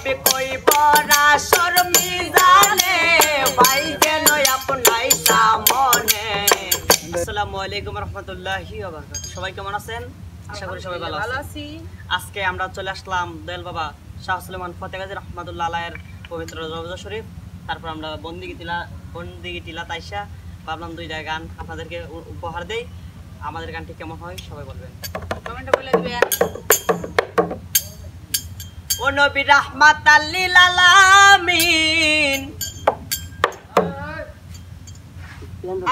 নবী কইব রাসর মিজানে ভাই যেন আপনাই সামনে। আসসালামু আলাইকুম রাহমাতুল্লাহি ওয়া বারাকাতুহু। সবাই কেমন আছেন? আশা করি সবাই ভালো আছি। আজকে আমরা চলে আসলাম দয়াল বাবা শাহ সুলেমান ফতেগাজী রাহমাতুল্লাহ আলাইহির পবিত্র রওজা শরীফ। তারপর আমরা বন্দিগি টিলা তাইশা ভাবলাম দুইটা গান আপনাদেরকে উপহার দেই। আমাদের গানটি কেমন হয় সবাই বলবেন, কমেন্টে বলে দিবেন। ও নবী রাহমাতাল লিল আলামিন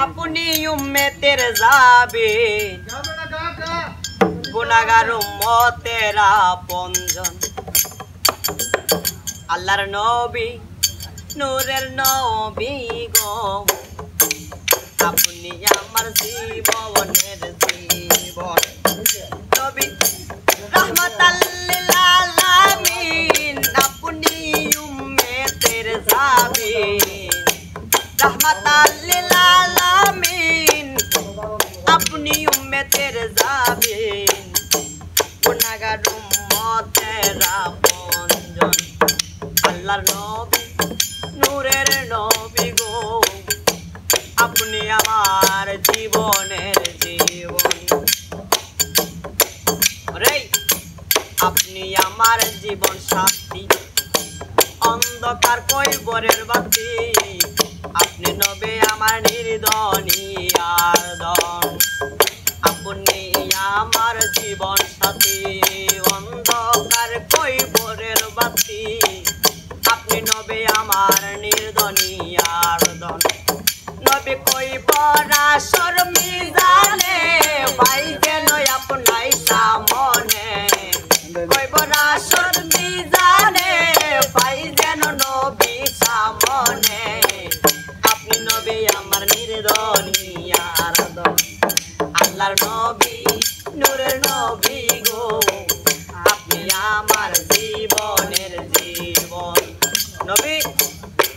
আপনি উম্মতের যাবেন, গুনাহগার উম্মতের আপনজন। আল্লাহর নবী নূরের নবী গো আপনি আমার জীবনের জীবন। নবী রাহমাতাল লিল আলামিন আপনি উম্মতের যাবেন, রাহমাতাল লিল আলামিন আপনি উম্মতের যাবেন, গুনাহগার উম্মতের আপনজন। আল্লাহর নবী নূরের নবী গো আপনি আমার জীবনের জীবন। রে আপনি আমার জীবন সাথী, অন্ধকার কইবরের বাতি, আপনি নবী আমার নির্দনী আরদন। আপনি আমার জীবন সাথী, অন্ধকার কইবরের বাতি, আপনি নবী আমার নির্দনী আরদন। নবী কইব রাসর মিজানে ভাই যেন আপনাই সামনে, কইব রাসর মিজানে ভাই যেন নবী সামনে, আপনি নবী আমার নির্দনী আরদন। আল্লাহর নবী নূরের নবী গো আপনি আমার জীবনের জীবন। নবী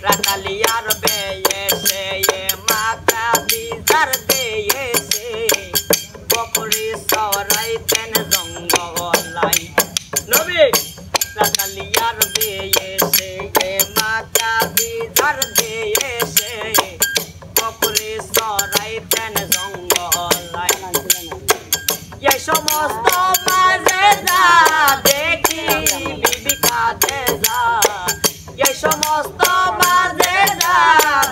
রাতালিয়ার বেয়েছে মাকা বিজার দিয়েছে, বকরি সরাইতেন জঙ্গলাই। নবী রাতালিয়ার বেয়েছে মাকা বিজার দিয়েছে, বকরি সরাইতেন জঙ্গলাই। এই সমস্ত মাঝে যা দেখি বিবি কাঁদে যা, এই সমস্ত মাঝে যা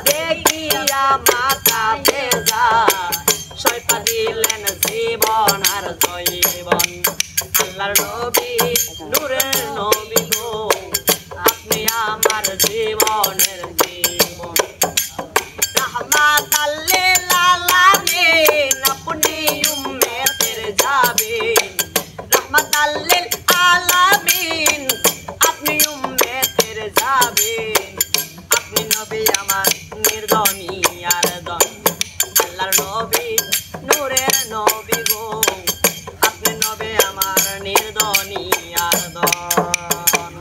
দেখিয়া মাথা ভেজা, শয়তান দিলেন জীবন আর জৈবন। আল্লাহর নবী নূরের নবী গো আপনি আমার জীবনের জীবন। রাহমাতাল লিল আলামিন আপনি উম্মতের যাবেন, রাহমাতাল লিল আলামিন আপনি উম্মতের যাবেন, আপনি নবী আমার নির্দনী আরদন। আল্লাহর নবী নূরের নবী গো আপনি নবী আমার নির্দনী আরদন।